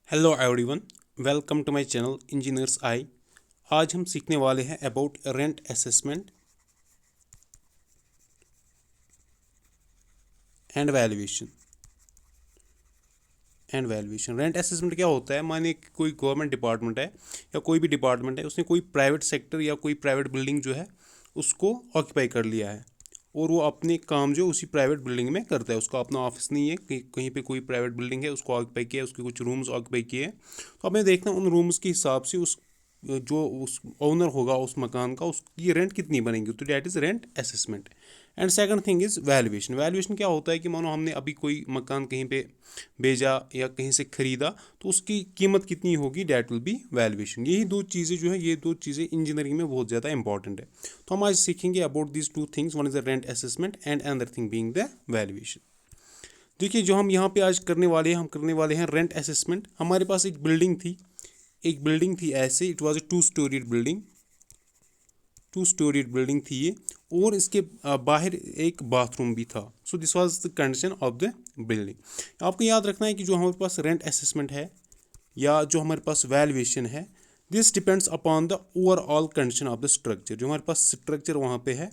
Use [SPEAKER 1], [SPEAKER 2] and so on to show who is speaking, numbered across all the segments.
[SPEAKER 1] Hello everyone, welcome to my channel engineers eye. आज हम सीखने वाले हैं about rent assessment and valuation. Rent assessment क्या होता है? मानिए कि कोई गवर्नमेंट डिपार्टमेंट है या कोई भी डिपार्टमेंट है, उसने कोई प्राइवेट सेक्टर या कोई प्राइवेट बिल्डिंग जो है उसको ऑक्यूपाई कर लिया है और वो अपने काम जो उसी प्राइवेट बिल्डिंग में करता है। उसका अपना ऑफिस नहीं है, कहीं पे कोई प्राइवेट बिल्डिंग है उसको ऑक्यूपाई किया, उसके कुछ रूम्स ऑक्यूपाई किए। तो हमें देखना उन रूम्स के हिसाब से उस जो उस ओनर होगा उस मकान का उसकी रेंट कितनी बनेगी, तो that is rent assessment. And second thing is valuation. Valuation क्या होता है कि मानो हमने अभी कोई मकान कहीं पे भेजा या कहीं से ख़रीदा, तो उसकी कीमत कितनी होगी, डैट विल बी वैल्यूएशन। यही दो चीज़ें जो है, ये दो चीज़ें इंजीनियरिंग में बहुत ज़्यादा इंपॉर्टेंट है। तो हम आज सीखेंगे about this two things, one is the rent assessment and another thing being the valuation. देखिए, जो हम यहाँ पे आज करने वाले हैं, हम करने वाले हैं रेंट असेसमेंट। हमारे पास एक बिल्डिंग थी ऐसे, it was a two storeyed building थी ये, और इसके बाहर एक बाथरूम भी था। So this was the condition of the building. आपको याद रखना है कि जो हमारे पास रेंट असेसमेंट है या जो हमारे पास वैल्यूएशन है, this depends upon the overall condition of the structure. जो हमारे पास स्ट्रक्चर वहाँ पे है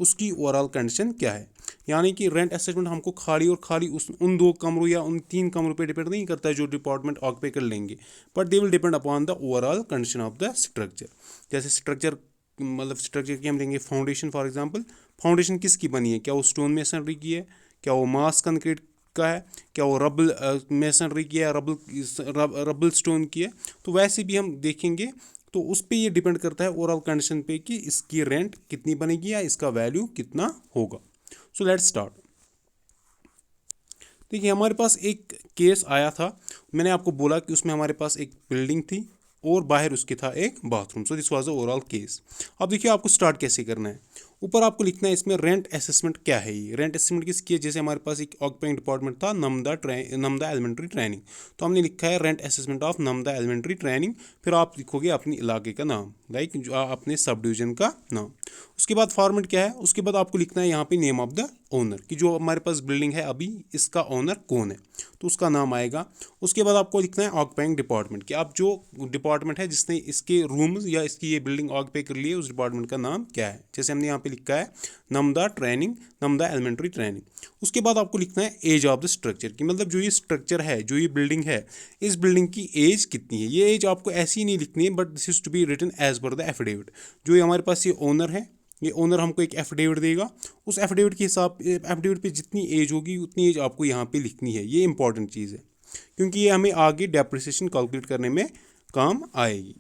[SPEAKER 1] उसकी ओवरऑल कंडीशन क्या है। यानी कि रेंट असेसमेंट हमको खाली और खाली उन दो कमरों या उन तीन कमरों पे डिपेंड नहीं करता है जो डिपार्टमेंट ऑक्यूपाई कर लेंगे, but they will depend upon the overall condition of the structure. जैसे स्ट्रक्चर, मतलब स्ट्रक्चर की हम लेंगे फाउंडेशन। फॉर एग्जांपल, फाउंडेशन किसकी बनी है? क्या वो स्टोन मेसनरी की है, क्या वो मास कंक्रीट का है, क्या वो रबल मेसनरी की है, रबल स्टोन की है। तो वैसे भी हम देखेंगे, तो उस पर ये डिपेंड करता है ओवरऑल कंडीशन पे कि इसकी रेंट कितनी बनेगी या इसका वैल्यू कितना होगा। So let's start. देखिए, हमारे पास एक केस आया था। मैंने आपको बोला कि उसमें हमारे पास एक बिल्डिंग थी और बाहर उसके था एक bathroom. So this was the overall case. अब देखिए, आपको स्टार्ट कैसे करना है। ऊपर आपको लिखना है इसमें रेंट असेसमेंट क्या है। ये रेंट असेसमेंट किसकी है? जैसे हमारे पास एक ऑक्यूपाइंग डिपार्टमेंट था नमदा एलिमेंट्री ट्रेनिंग, तो हमने लिखा है रेंट असेसमेंट ऑफ नमदा एलिमेंट्री ट्रेनिंग। फिर आप लिखोगे अपने इलाके का नाम, लाइक जो अपने सब डिवीजन का नाम। उसके बाद फॉर्मेट क्या है? उसके बाद आपको लिखना है यहाँ पे नेम ऑफ द ओनर, कि जो हमारे पास बिल्डिंग है अभी इसका ओनर कौन है, तो उसका नाम आएगा। उसके बाद आपको लिखना है ऑक्यूपाइंग डिपार्टमेंट, कि आप जो डिपार्टमेंट है जिसने इसके रूम्स या इसकी ये बिल्डिंग ऑक्यूपाई कर ली है, उस डिपार्टमेंट का नाम क्या है। जैसे हमने यहाँ पे लिखा है नमदा एलिमेंट्री ट्रेनिंग। उसके बाद आपको लिखना है एज ऑफ द स्ट्रक्चर, की मतलब जो ये स्ट्रक्चर है, जो ये बिल्डिंग है, इस बिल्डिंग की एज कितनी है। ये एज आपको ऐसी नहीं लिखनी है, but this is to be written as per the affidavit. जो ये हमारे पास ये ओनर है, ये ओनर हमको एक एफिडेविट देगा। उस एफिडेविट के हिसाब एफिडेविट पे जितनी एज होगी उतनी एज आपको यहाँ पे लिखनी है। ये इंपॉर्टेंट चीज़ है, क्योंकि ये हमें आगे डेप्रिसिएशन कैलकुलेट करने में काम आएगी।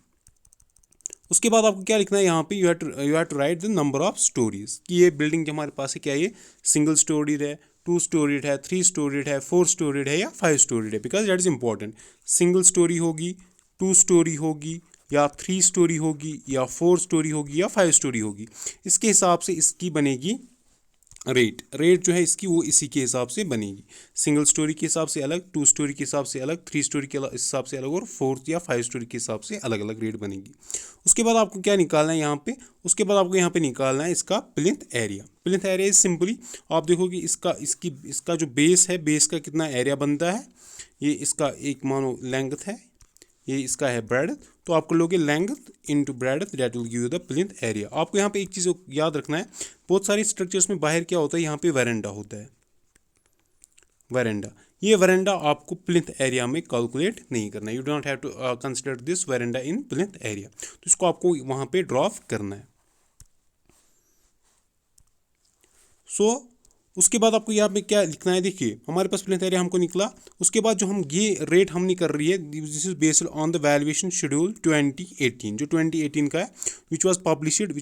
[SPEAKER 1] उसके बाद आपको क्या लिखना है यहाँ पे, you have to write the number of storeys, कि ये बिल्डिंग जो हमारे पास है, क्या ये सिंगल स्टोरीड है, टू स्टोरीड है, थ्री स्टोरीड है, फोर स्टोरीड है या फाइव स्टोरीड है। Because that is important. Single storey होगी, टू स्टोरी होगी, या थ्री स्टोरी होगी, या फोर स्टोरी होगी, या फाइव स्टोरी होगी। इसके हिसाब से इसकी बनेगी रेट जो है इसकी, वो इसी के हिसाब से बनेगी। सिंगल स्टोरी के हिसाब से अलग, टू स्टोरी के हिसाब से अलग, थ्री स्टोरी के हिसाब से अलग, और फोर्थ या फाइव स्टोरी के हिसाब से अलग अलग रेट बनेगी। उसके बाद आपको क्या निकालना है यहाँ पे? उसके बाद आपको यहाँ पे निकालना है इसका plinth area. Plinth area is simply, आप देखो कि इसका जो बेस है, बेस का कितना एरिया बनता है। ये इसका एक मानो लेंथ है, ये इसका है ब्रेडथ, तो आपको लोगे length into breadth, that will give you the plinth area. आपको यहाँ पे एक चीज़ याद रखना है, बहुत सारे स्ट्रक्चर्स में बाहर क्या होता है, यहाँ पे वेरेंडा होता है। वेरेंडा, ये वेरेंडा आपको प्लिंथ एरिया में कैलकुलेट नहीं करना है। You don't have to consider this veranda in plinth area, तो इसको आपको वहाँ पे ड्रॉप करना है। सो उसके बाद आपको यहाँ पे क्या लिखना है? देखिए, हमारे पास प्लिंथ एरिया हमको निकला। उसके बाद जो हम ये रेट हम नहीं कर रही है, this is based on the valuation schedule 2018, जो 2018 का है, which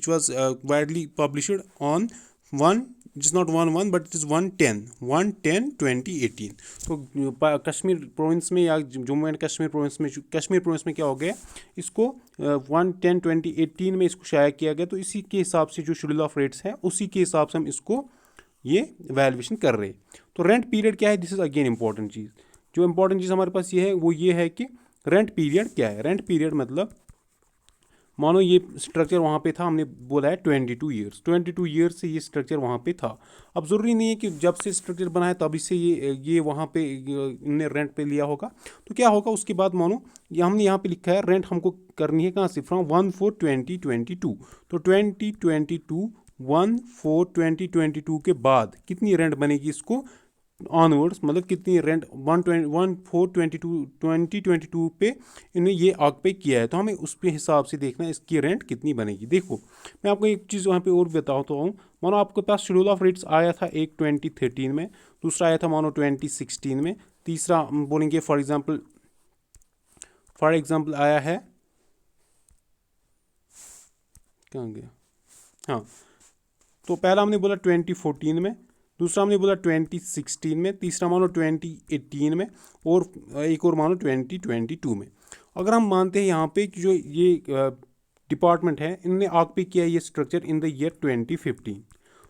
[SPEAKER 1] was widely published on one, it is not 1/1 but it is 1/10/2018। तो कश्मीर प्रोविंस में या जम्मू एंड कश्मीर प्रोविंस में क्या हो गया, इसको 1/10/2018 में इसको शाया किया गया। तो इसी के हिसाब से जो शेड्यूल ऑफ रेट्स है, उसी के हिसाब से हम इसको ये वैल्यूएशन कर रहे हैं। तो रेंट पीरियड क्या है? दिस इज अगेन इंपॉर्टेंट चीज़। जो इंपॉर्टेंट चीज़ हमारे पास ये है वो ये है कि रेंट पीरियड क्या है। रेंट पीरियड मतलब मानो ये स्ट्रक्चर वहाँ पे था, हमने बोला है 22 ईयर्स से ये स्ट्रक्चर वहाँ पे था। अब ज़रूरी नहीं है कि जब से स्ट्रक्चर बना है तभी से ये वहाँ पे इनने रेंट पे लिया होगा। तो क्या होगा उसके बाद, मानो ये हमने यहाँ पे लिखा है रेंट हमको करनी है कहाँ से, फ्रॉम 1/4/2022। तो 2022 1/4/2022 के बाद कितनी रेंट बनेगी इसको ऑनवर्ड्स, मतलब कितनी रेंट 1/4/2022 पे इन्हें ये ऑक्यूपाई किया है, तो हमें उस पे हिसाब से देखना है इसकी रेंट कितनी बनेगी। देखो मैं आपको एक चीज़ वहाँ पे और बताता हूँ। मानो आपके पास शेड्यूल ऑफ रेट्स आया था एक 2013 में, दूसरा आया था मानो 2016 में, तीसरा हम बोलेंगे फॉर एग्जाम्पल आया है, कहाँ गया, हाँ, तो पहला हमने बोला 2014 में, दूसरा हमने बोला 2016 में, तीसरा मानो 2018 में, और एक और मानो 2022 में। अगर हम मानते हैं यहाँ पे कि जो ये डिपार्टमेंट है इनने ऑक्यूपाई किया ये स्ट्रक्चर इन द ईयर 2015,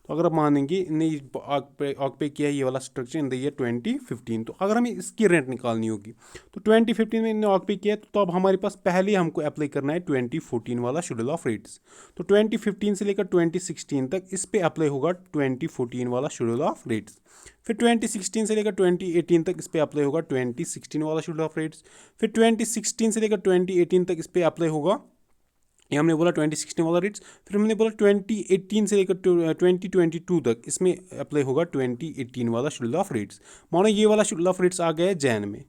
[SPEAKER 1] तो अगर आप मानेंगे इनने ऑक्यूपाई किया ये वाला स्ट्रक्चर इन द ईयर 2015, तो अगर हमें इसकी रेंट निकालनी होगी तो 2015 में इन्होंने ऑक्यूपाई किया, तो अब हमारे पास पहले हमको अप्लाई करना है 2014 वाला शेड्यूल ऑफ रेट्स। तो 2015 से लेकर 2016 तक इस पे अप्लाई होगा 2014 वाला शेड्यूल ऑफ रेट्स। फिर 2016 से लेकर 2018 तक इस पे अप्लाई होगा 2016 वाला शेड्यूल ऑफ रेट्स। फिर 2016 से लेकर 2018 तक इस पे अप्लाई होगा, ये हमने बोला 2016 वाला रेट्स। फिर हमने बोला 2018 से लेकर 2022 तक इसमें अप्लाई होगा 2018 वाला शेड्यूल ऑफ रेट्स। मानो ये वाला शेड्यूल ऑफ रेट्स आ गया है जैन में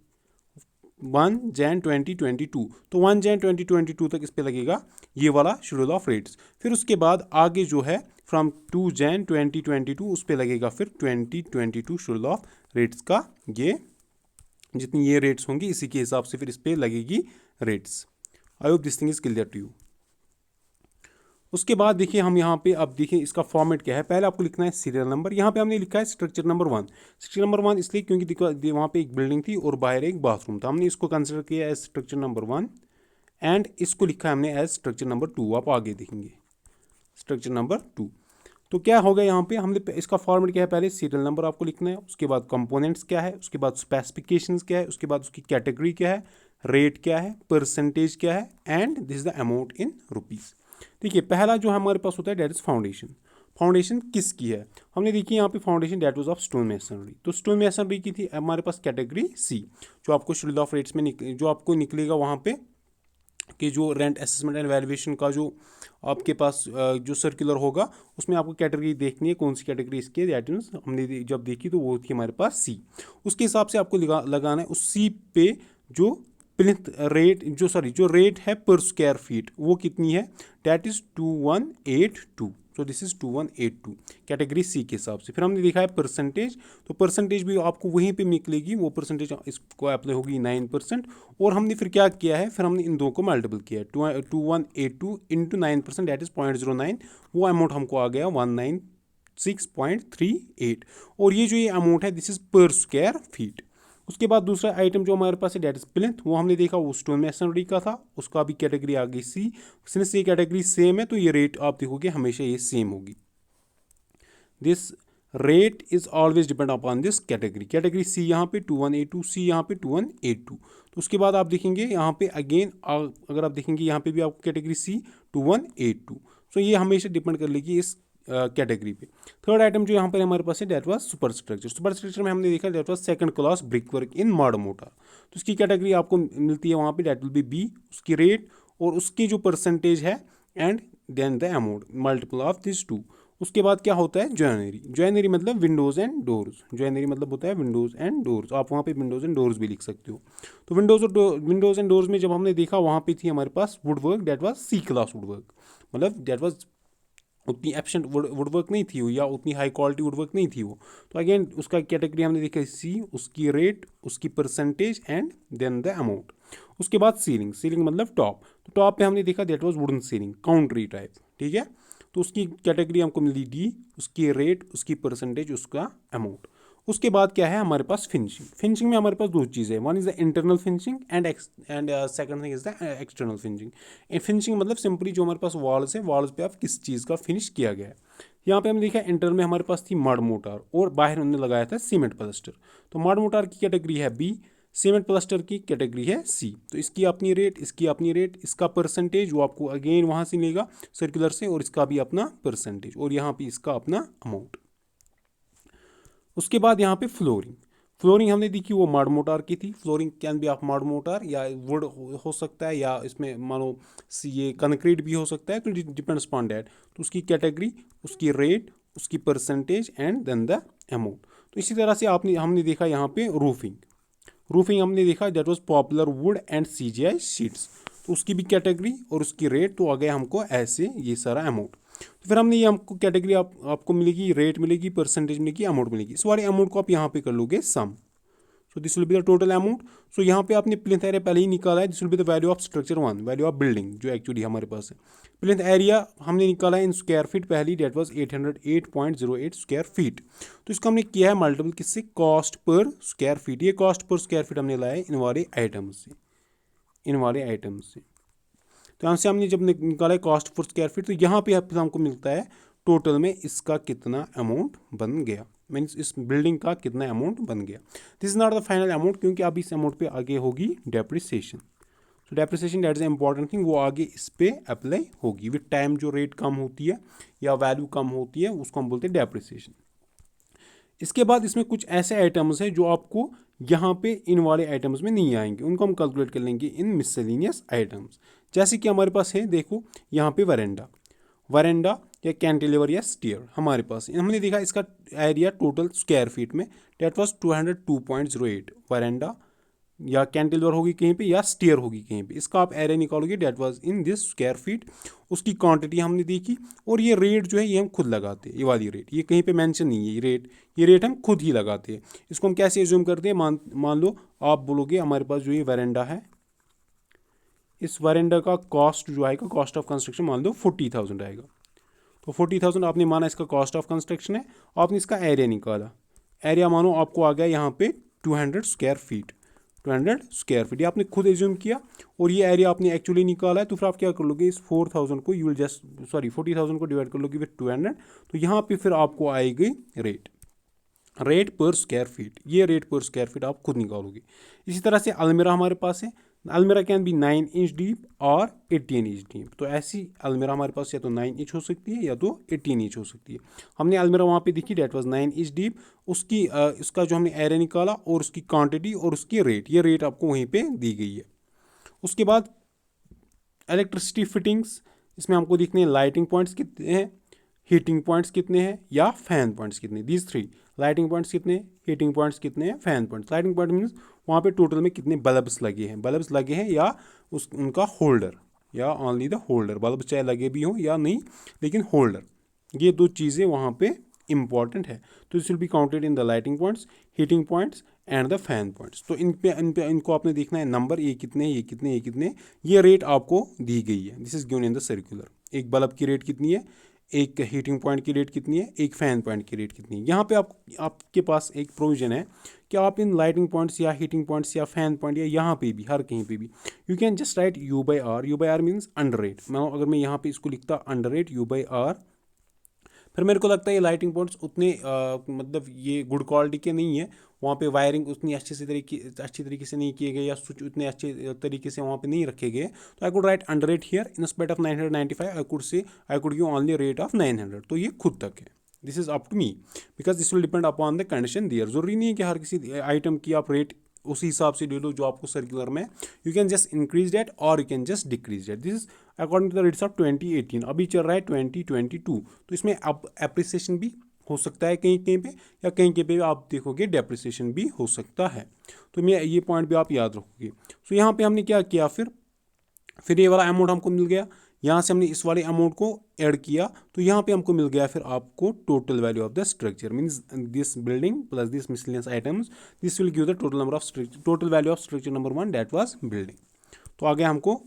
[SPEAKER 1] 1 जैन 2022, तो 1 जैन 2022 तक इस पे लगेगा ये वाला शेड्यूल ऑफ रेट्स। फिर उसके बाद आगे जो है फ्रॉम 2 जैन 2022 उस पे लगेगा फिर 2022 शेड्यूल ऑफ रेट्स का, ये जितनी ये रेट्स होंगी इसी के हिसाब से फिर इस पे लगेगी rates. I hope this thing is clear to you. उसके बाद देखिए हम यहाँ पे अब देखिए इसका फॉर्मेट क्या है। पहले आपको लिखना है सीरियल नंबर, यहाँ पे हमने लिखा है स्ट्रक्चर नंबर 1। स्ट्रक्चर नंबर 1 इसलिए क्योंकि वहाँ पे एक बिल्डिंग थी और बाहर एक बाथरूम था, हमने इसको कंसिडर किया एज स्ट्रक्चर नंबर 1 एंड इसको लिखा है हमने एज स्ट्रक्चर नंबर 2। आप आगे देखेंगे स्ट्रक्चर नंबर 2। तो क्या होगा यहाँ पे, हमने इसका फॉर्मेट क्या है, पहले सीरियल नंबर आपको लिखना है, उसके बाद कंपोनेंट्स क्या है, उसके बाद स्पेसिफिकेशंस क्या है, उसके बाद उसकी कैटेगरी क्या है, रेट क्या है, परसेंटेज क्या है, and this is the amount in rupees. देखिए पहला जो हमारे पास होता है डेट इज फाउंडेशन। फाउंडेशन किसकी है, हमने देखी यहाँ पे foundation that was of stone masonry. तो स्टोन मेसनरी की थी हमारे पास कैटेगरी सी, जो आपको शेड्यूल ऑफ रेट्स में जो आपको निकलेगा वहाँ पे कि जो रेंट असेसमेंट एंड वैल्यूएशन का जो आपके पास जो सर्कुलर होगा उसमें आपको कैटेगरी देखनी है, कौन सी कैटेगरी इसकी है, दैट मीन्स हमने जब देखी तो वो थी हमारे पास सी। उसके हिसाब से आपको लगाना है उस सी पे जो प्लिंथ रेट जो रेट है पर स्क्वायर फीट वो कितनी है, that is 2182। So this is 2182 category C के हिसाब से। फिर हमने देखा है परसेंटेज, तो परसेंटेज भी आपको वहीं पे निकलेगी, वो परसेंटेज इसको अप्लाई होगी 9%। और हमने फिर क्या किया है, फिर हमने इन दो को मल्टीपल किया है 2182 इंटू 9%, दैट इज 0.09, वो अमाउंट हमको आ गया 196.38। और ये जो ये अमाउंट है दिस इज पर स्क्वायर फीट। उसके बाद दूसरा आइटम जो हमारे पास है डेट इज प्लिंथ, वो हमने देखा वो स्टोन मेसनरी का था, उसका भी कैटेगरी आ गई सी। सिंस ये कैटेगरी सेम है तो ये रेट आप देखोगे हमेशा ये सेम होगी। This rate is always depend upon this category C यहाँ पे 2182, सी यहाँ पे 2182। तो उसके बाद आप देखेंगे यहाँ पे अगेन अगर आप देखेंगे यहाँ पे भी आपको कैटेगरी सी 2182। सो ये हमेशा डिपेंड कर लेगी इस कैटेगरी पे। थर्ड आइटम जो यहाँ पर हमारे पास है that was super structure. Super structure में हमने देखा that was second class brick work in modern mortar. तो उसकी कैटेगरी आपको मिलती है वहाँ पे, डेट विल बी बी, उसकी रेट और उसकी जो परसेंटेज है and then the amount multiple of this two. उसके बाद क्या होता है जॉइनरी मतलब विंडोज़ एंड डोर्स। जॉइनरी मतलब होता है विंडोज़ एंड डोर्स, आप वहाँ पे विंडोज़ एंड डोर्स भी लिख सकते हो। तो विंडोज़ एंड डोर्स में जब हमने देखा वहाँ पे थी हमारे पास wood work, that was C class wood work, मतलब डेट वाज उतनी एफिशिएंट वुडवर्क नहीं थी वो, या उतनी हाई क्वालिटी वुडवर्क नहीं थी वो। तो अगेन उसका कैटेगरी हमने देखा सी, उसकी रेट, उसकी percentage and then the amount. उसके बाद सीलिंग मतलब टॉप। तो टॉप पे हमने देखा that was wooden ceiling country type, ठीक है। तो उसकी कैटेगरी हमको मिली डी, उसकी रेट, उसकी परसेंटेज, उसका अमाउंट। उसके बाद क्या है हमारे पास फिनिशिंग में हमारे पास दो चीज़ें हैं, one is the internal finishing and second thing is the external finishing. Finishing मतलब सिंपली जो हमारे पास वॉल्स है, वॉल्स पे आप किस चीज़ का फिनिश किया गया है। यहाँ पे हमने देखा इंटरनल में हमारे पास थी मड मोटार और बाहर उन्होंने लगाया था सीमेंट प्लास्टर। तो मड मोटार की कैटेगरी है बी, सीमेंट प्लास्टर की कैटेगरी है सी। तो इसकी अपनी रेट, इसकी अपनी रेट, इसका परसेंटेज वो आपको अगेन वहाँ से लेगा सर्कुलर से, और इसका भी अपना परसेंटेज, और यहाँ पे इसका अपना अमाउंट। उसके बाद यहाँ पे फ्लोरिंग। फ्लोरिंग हमने देखी वो माड मोटार की थी। फ्लोरिंग कैन बी ऑफ माड मोटार, या वुड हो सकता है, या इसमें मानो ये कंक्रीट भी हो सकता है, तो डिपेंड्स अपॉन दैट। तो उसकी कैटेगरी, उसकी रेट, उसकी percentage and then the amount. तो इसी तरह से हमने देखा यहाँ पे रूफिंग। रूफिंग हमने देखा that was popular would and CGI sheets. तो उसकी भी कैटेगरी और उसकी रेट, तो आ गया हमको ऐसे ये सारा अमाउंट। तो फिर हमने ये हमको कैटेगरी आपको मिलेगी, रेट मिलेगी, परसेंटेज मिलेगी, अमाउंट मिलेगी। इस वाले अमाउंट को आप यहाँ पे कर लोगे sum. So this will be the total amount. So यहाँ पे आपने प्लिंथ एरिया पहले ही निकाला है, this will be the value of structure 1, value of building जो एक्चुअली हमारे पास है। प्लिंथ एरिया हमने निकाला है इन स्क्वायर फीट पहली, डेट वाज 808.08 स्क्वायर फीट। तो इसको हमने किया है मल्टीपल किससे, कॉस्ट पर स्क्वायर फीट। ये कॉस्ट पर स्क्वायर फीट हमने लाया है इन वाले आइटम्स से, इन वाले आइटम्स से। तो यहाँ से हमने जब निकाला है कॉस्ट पर स्क्वायर फीट, तो यहाँ पे हमको मिलता है टोटल में इसका कितना अमाउंट बन गया, मीन्स इस बिल्डिंग का कितना अमाउंट बन गया। This is not the final amount, क्योंकि अब इस अमाउंट पे आगे होगी डेप्रिसिएशन। तो depreciation that is important thing, वो आगे इस पे अप्लाई होगी विद टाइम। जो रेट कम होती है या वैल्यू कम होती है उसको हम बोलते हैं डेप्रिसिएशन। इसके बाद इसमें कुछ ऐसे आइटम्स हैं जो आपको यहाँ पे इन वाले आइटम्स में नहीं आएंगे, उनको हम कैलकुलेट कर लेंगे इन मिसलेनियस आइटम्स। जैसे कि हमारे पास है, देखो यहाँ पे वरेंडा, वरेंडा या कैंटिलीवर या स्टीयर हमारे पास हमने देखा इसका एरिया टोटल स्क्वायर फीट में डेट वाज 202.08। वरेंडा या कैंटिलीवर होगी कहीं पे या स्टीयर होगी कहीं पे, इसका आप एरिया निकालोगे that was in this square feet. उसकी क्वांटिटी हमने देखी, और ये रेट जो है ये हम खुद लगाते हैं, ये वाली रेट, ये कहीं पे मेंशन नहीं है ये रेट, ये रेट हम खुद ही लगाते हैं। इसको हम कैसे एज्यूम करते हैं, मान लो आप बोलोगे हमारे पास जो ये वरेंडा है, इस वरेंडा का कॉस्ट जो आएगा, कॉस्ट ऑफ कंस्ट्रक्शन मान लो 40,000 आएगा। तो 40,000 आपने माना इसका कॉस्ट ऑफ कंस्ट्रक्शन है, आपने इसका एरिया निकाला, एरिया मानो आपको आ गया यहाँ पे 200 स्क्वायर फीट, 200 स्क्वायर फीट, ये आपने खुद एज्यूम किया, और ये एरिया आपने एक्चुअली निकाला है। तो फिर आप क्या कर लोगे, इस 4,000 को यू विल जस्ट 40,000 को डिवाइड कर लोगे विथ 200। तो यहाँ पे फिर आपको आएगी रेट, रेट पर स्क्वायर फीट, ये रेट पर स्क्वायर फीट आप खुद निकालोगे। इसी तरह से अलमीरा हमारे पास है, अलमीरा कैन बी 9 इंच डीप और 18 इंच डीप। तो ऐसी अलमीरा हमारे पास या तो 9 इंच हो सकती है या तो 18 इंच हो सकती है। हमने अलमीरा वहाँ पे देखी डेट वाज 9 इंच डीप, उसकी इसका जो हमने एरिया निकाला और उसकी क्वांटिटी और उसकी रेट, ये रेट आपको वहीं पे दी गई है। उसके बाद इलेक्ट्रिसिटी फिटिंग्स, इसमें हमको देखने हैं लाइटिंग पॉइंट्स कितने हैं, हीटिंग पॉइंट्स कितने हैं, या फैन पॉइंट्स कितने, दीज 3। लाइटिंग पॉइंट्स कितने, हीटिंग पॉइंट्स कितने हैं, fan points. Lighting point means वहाँ पे टोटल में कितने बल्ब्स लगे हैं, बल्ब्स लगे हैं या उनका होल्डर, या ओनली द होल्डर, बल्ब चाहे लगे भी हों या नहीं, लेकिन होल्डर, ये दो चीज़ें वहाँ पे इंपॉर्टेंट है। तो this will be counted in the lighting points, heating points and the fan points. तो इनको आपने देखना है नंबर, ये कितने, ये कितने, ये कितने, ये रेट आपको दी गई है। This is given in the circular. एक बल्ब की रेट कितनी है, एक हीटिंग पॉइंट की रेट कितनी है, एक फैन पॉइंट की रेट कितनी है। यहाँ पे आपके पास एक प्रोविजन है कि आप इन लाइटिंग पॉइंट्स या हीटिंग पॉइंट्स या फैन पॉइंट या यहाँ पे भी, हर कहीं पे भी, you can just right U/R। U/R means under rate. मैं अगर मैं यहाँ पे इसको लिखता अंडर रेट U/R, फिर मेरे को लगता है ये लाइटिंग पॉइंट्स उतने मतलब ये गुड क्वालिटी के नहीं है, वहाँ पे वायरिंग उतनी अच्छी तरीके से नहीं किए गए, या स्विच उतने अच्छे तरीके से वहाँ पे नहीं रखे गए। तो I could write under rate here, in spite of 995 I could give only rate of 900। तो ये खुद तक है, this is up to me, because this will depend upon the condition there. जरूरी नहीं है कि हर किसी आइटम की आप रेट उसी हिसाब से ले लो जो आपको सर्कुलर में। You can just increase that और you can just decrease that. This is according to the rates of 2018। अभी चल रहा है 2022, तो इसमें अब एप्रिसिएशन भी हो सकता है कहीं कहीं पे, या कहीं कहीं पे आप देखोगे डेप्रिसिएशन भी हो सकता है। तो मैं ये पॉइंट भी आप याद रखोगे। सो यहाँ पे हमने क्या किया, फिर ये वाला अमाउंट हमको मिल गया, यहाँ से हमने इस वाले अमाउंट को ऐड किया, तो यहाँ पे हमको मिल गया फिर आपको total value of the structure, means this building plus this miscellaneous items, this will give the total number of total value of structure number 1 that was building. तो आ गया हमको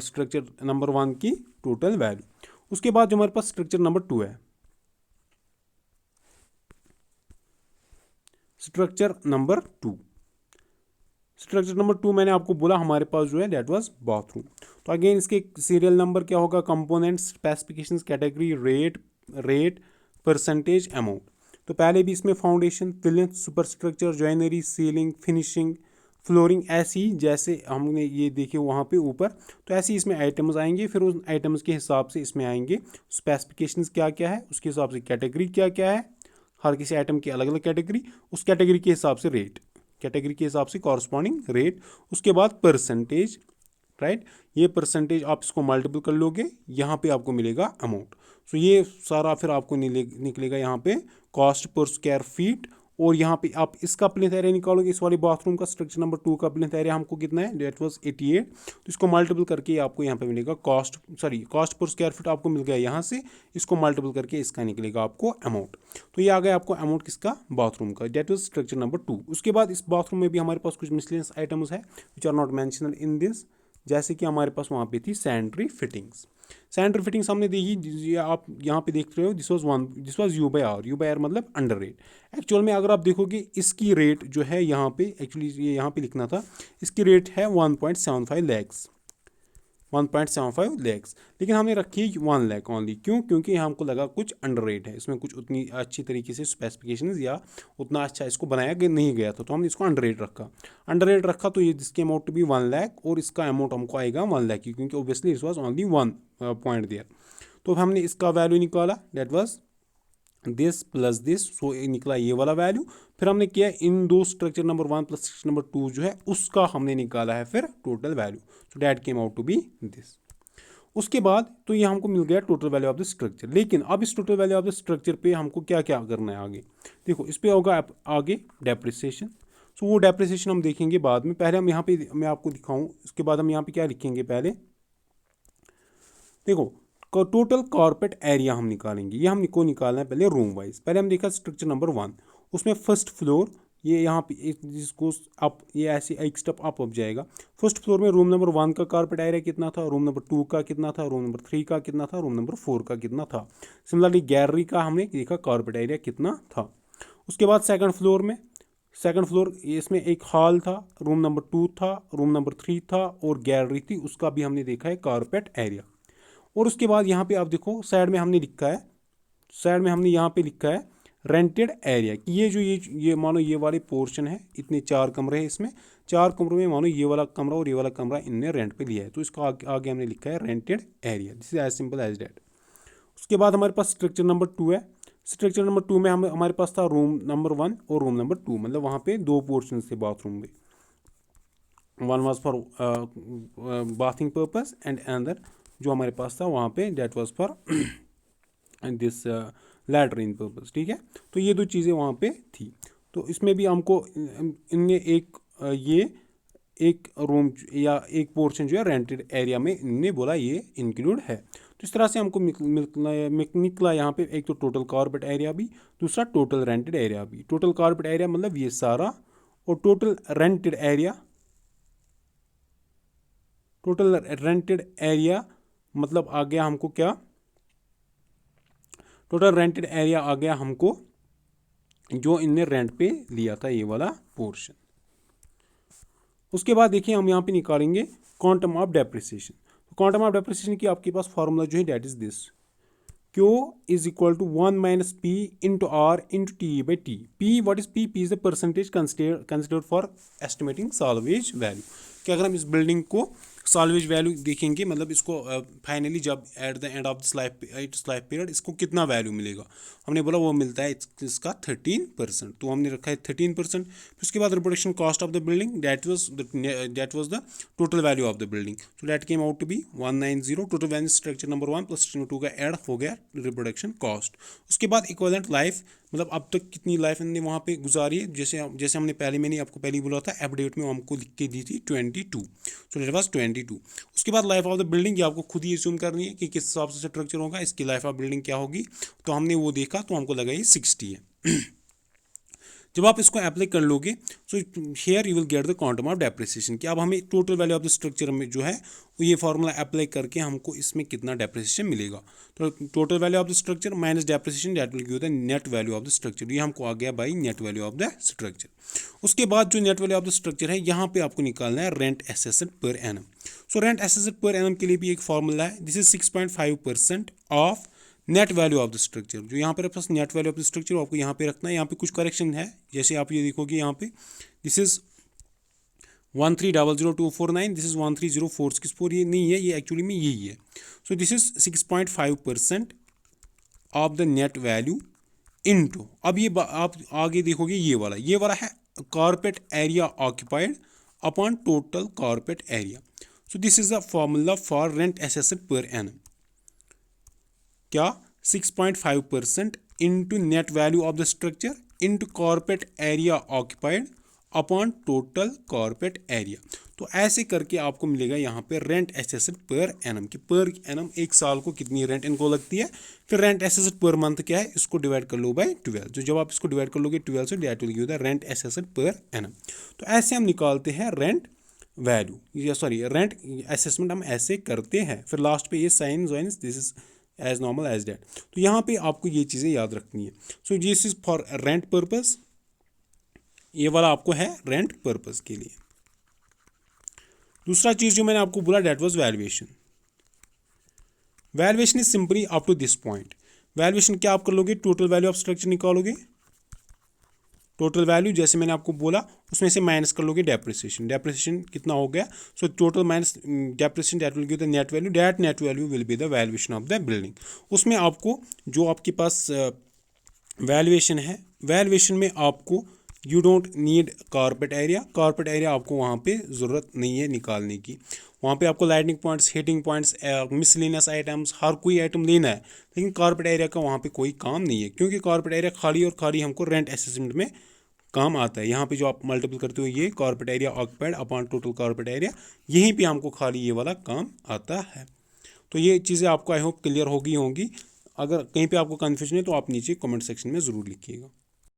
[SPEAKER 1] स्ट्रक्चर नंबर 1 की टोटल वैल्यू। उसके बाद जो हमारे पास structure number 2 है, structure number 2, structure number 2 मैंने आपको बोला हमारे पास जो है दैट वाज बाथरूम। तो अगेन इसके सीरियल नंबर क्या होगा, components, specifications, category, rate, percentage, amount. तो पहले भी इसमें foundation, plinth, super structure, joinery, ceiling, finishing, flooring ऐसी जैसे हमने ये देखे वहाँ पे ऊपर, तो ऐसे ही इसमें आइटम्स आएंगे, फिर उन आइटम्स के हिसाब से इसमें आएंगे स्पेसिफिकेशंस क्या क्या है, उसके हिसाब से कैटेगरी क्या क्या है, हर किसी आइटम की अलग अलग कैटेगरी, उस कैटेगरी के हिसाब से रेट, कैटेगरी के हिसाब से कॉरस्पॉन्डिंग रेट, उसके बाद परसेंटेज, राइट। ये परसेंटेज आप इसको मल्टीपल कर लोगे, यहाँ पे आपको मिलेगा अमाउंट। सो ये सारा फिर आपको निकलेगा यहाँ पे कॉस्ट पर स्क्वायर फीट, और यहाँ पे आप इसका प्लिंथ एरिया निकालोगे, इस वाले बाथरूम का स्ट्रक्चर नंबर 2 का प्लिंथ एरिया हमको कितना है, डेट वाज 88, तो इसको मल्टीपल करके आपको यहाँ पे मिलेगा कॉस्ट पर स्क्वायर फीट आपको मिल गया यहाँ से, इसको मल्टीपल करके इसका निकलेगा आपको अमाउंट। तो ये आ गया आपको अमाउंट किसका, बाथरूम का, डेट वाज स्ट्रक्चर नंबर 2। उसके बाद इस बाथरूम में भी हमारे पास कुछ मिसलेनियस आइटम्स है which are not mentioned in this, जैसे कि हमारे पास वहाँ पे थी सैनिटरी फिटिंग्स। सैनिटरी फिटिंग्स हमने देखी, ये आप यहाँ पे देख रहे हो, दिस वाज U/R, U/R मतलब अंडर रेट। एक्चुअल में अगर आप देखोगे इसकी रेट जो है यहाँ पे, एक्चुअली ये यहाँ पे लिखना था, इसकी रेट है 1.75 लैक्स, 1.75 लैक्स, लेकिन हमने रखी है 1 लाख ओनली। क्यों? क्योंकि हमको लगा कुछ अंडर रेट है, इसमें कुछ उतनी अच्छी तरीके से स्पेसिफिकेशंस या उतना अच्छा इसको बनाया नहीं गया था, तो हमने इसको अंडर रेट रखा। अंडर रेट रखा तो ये जिसकी अमाउंट टू बी 1 लाख, और इसका अमाउंट हमको आएगा 1 लाख की, क्योंकि obviously it was only 1 point there. तो हमने इसका वैल्यू निकाला, that was this plus this, so निकला ये वाला वैल्यू। फिर हमने किया इन दो structure number 1 plus structure number 2 जो है उसका हमने निकाला है फिर total value, so that came out to be this. उसके बाद तो ये हमको मिल गया total value of the structure. लेकिन अब इस total value of the structure पे हमको क्या क्या करना है आगे, देखो इस पे होगा आगे डेप्रिसिएशन। सो वो डेप्रिसिएशन हम देखेंगे बाद में, पहले हम यहाँ पे मैं आपको दिखाऊं, इसके बाद हम यहाँ पे क्या लिखेंगे, पहले देखो टोटल कॉर्पेट एरिया हम निकालेंगे, ये हमको निकालना है पहले रूम वाइज। पहले हम देखा स्ट्रक्चर नंबर 1, उसमें फर्स्ट फ्लोर, ये यहाँ पे जिसको अप, ये ऐसे एक स्टेप अप जाएगा। फर्स्ट फ्लोर में रूम नंबर 1 का कारपेट एरिया कितना था, रूम नंबर 2 का कितना था, रूम नंबर 3 का कितना था, रूम नंबर 4 का कितना था। सिमिलरली गैलरी का हमने देखा कारपेट एरिया कितना था। उसके बाद सेकंड फ्लोर इसमें एक हॉल था, रूम नंबर 2 था, रूम नंबर 3 था, और गैलरी थी, उसका भी हमने देखा है कारपेट एरिया। और उसके बाद यहाँ पे आप देखो साइड में हमने लिखा है, साइड में हमने यहाँ पे लिखा है रेंटेड एरिया, कि ये मानो ये वाले पोर्शन है, इतने 4 कमरे हैं, इसमें 4 कमरों में मानो ये वाला कमरा और ये वाला कमरा इनने रेंट पे लिया है, तो इसका आगे हमने लिखा है rented area. This is as simple as that. उसके बाद हमारे पास स्ट्रक्चर नंबर 2 है। स्ट्रक्चर नंबर 2 में हमारे पास था रूम नंबर 1 और रूम नंबर 2, मतलब वहाँ पे 2 पोर्शन थे बाथरूम में, one was for bathing purpose and another जो हमारे पास था वहाँ पे that was for this latrine purpose, ठीक है। तो ये 2 चीज़ें वहाँ पे थी। तो इसमें भी हमको इनने ये एक रूम या एक पोर्शन जो है रेंटेड एरिया में इनने बोला ये इंक्लूड है। तो इस तरह से हमको निकला यहाँ पे, एक तो टोटल कारपेट एरिया भी, दूसरा टोटल रेंटेड एरिया भी। टोटल कारपेट एरिया मतलब ये सारा, और टोटल रेंटेड एरिया मतलब आ गया हमको क्या, टोटल रेंटेड एरिया आ गया हमको जो इनने रेंट पे लिया था ये वाला पोर्शन। उसके बाद देखिए हम यहाँ पे निकालेंगे क्वांटम ऑफ डेप्रिसिएशन। तो क्वांटम ऑफ डेप्रिसिएशन की आपके पास फॉर्मूला जो है that is this, Q is equal to 1 minus P into R into T by T. P, what is P? P is the percentage considered for estimating salvage value. कि अगर हम इस building को साल्वेज वैल्यू देखेंगे, मतलब इसको finally जब at the end of this life period इसको कितना वैल्यू मिलेगा, हमने बोला वो मिलता है इसका 13%, तो हमने रखा है 13%। फिर उसके बाद reproduction cost of the building that was the total value of the building, so that came out to be 190। Total value structure number 1 plus structure 2 का ऐड हो गया रिप्रोडक्शन कॉस्ट। उसके बाद इक्विवेलेंट लाइफ, मतलब अब तक कितनी लाइफ हमने वहाँ पे गुजारी है, जैसे हमने मैंने आपको पहले बोला था एफिडेविट में हमको लिख के दी थी 22, सो दैट वाज 22। उसके बाद लाइफ ऑफ द बिल्डिंग, ये आपको खुद ही एज्यूम करनी है कि किस हिसाब से स्ट्रक्चर होगा, इसकी लाइफ ऑफ बिल्डिंग क्या होगी, तो हमने वो देखा तो हमको लगा ये 60 है। जब आप इसको अप्लाई कर लोगे so here you will get the quantum of depreciation, कि अब हमें total value of the structure में जो है वो ये फार्मूला अप्लाई करके हमको इसमें कितना डेप्रिसिएशन मिलेगा। तो total value of the structure minus depreciation that will give the net value of the structure, ये हमको आ गया by net value of the structure. उसके बाद जो net value of the structure है यहाँ पे आपको निकालना है rent assessed per annum. So rent assessed per annum के लिए भी एक फार्मूला है, this is 6.5% of net value of the structure. जो यहाँ पर पास net value of the structure आपको यहाँ पे रखना है। यहाँ पे कुछ करेक्शन है, जैसे आप ये देखोगे यहाँ पे दिस इज 13000249, दिस इज 130464, ये नहीं है, ये एक्चुअली में यही है। So this is 6.5% of the net value into, अब ये आप आगे देखोगे ये वाला है carpet area occupied upon total carpet area. So this is the formula for rent assessed per annum. क्या 6.5% into net value of the structure into carpet area occupied upon total carpet area. तो ऐसे करके आपको मिलेगा यहाँ पे rent assessed per annum की per annum एक साल को कितनी रेंट इनको लगती है। फिर रेंट असेस्ड पर मंथ क्या है, इसको डिवाइड कर लो बाय 12। जो जब आप इसको डिवाइड कर लोगे 12 से, that will give the rent assessed per annum. तो ऐसे हम निकालते हैं रेंट वैल्यू, या सॉरी रेंट असेसमेंट हम ऐसे करते हैं। फिर लास्ट पे ये साइन वाइन्स, this is as normal as that. तो यहाँ पे आपको ये चीज़ें याद रखनी है। So this is for rent purpose, ये वाला आपको है रेंट पर्पस के लिए। दूसरा चीज़ जो मैंने आपको बोला that was valuation. Valuation is simply up to this point. Valuation क्या आप कर लोगे, टोटल वैल्यू ऑफ स्ट्रक्चर निकालोगे, टोटल वैल्यू जैसे मैंने आपको बोला उसमें से माइनस कर लोगे डेप्रिसिएशन। डेप्रिसिएशन कितना हो गया, so total minus depreciation, that will give the net value, that net value will be the valuation of the building. उसमें आपको जो आपके पास वैल्यूएशन है, वैल्यूएशन में आपको you don't need carpet area, carpet area आपको वहाँ पे ज़रूरत नहीं है निकालने की। वहाँ पे आपको lighting points, heating points, miscellaneous items, हर कोई आइटम लेना है, लेकिन कारपेट एरिया का वहाँ पे कोई काम नहीं है, क्योंकि कारपेट एरिया खाली और खाली हमको रेंट असेसमेंट में काम आता है। यहाँ पे जो आप मल्टीपल करते हो ये carpet area occupied upon total carpet area, यहीं पे हमको खाली ये वाला काम आता है। तो ये चीज़ें आपको आई होप क्लियर होगी होंगी। अगर कहीं पे आपको कन्फ्यूजन है तो आप नीचे कमेंट सेक्शन में ज़रूर लिखिएगा।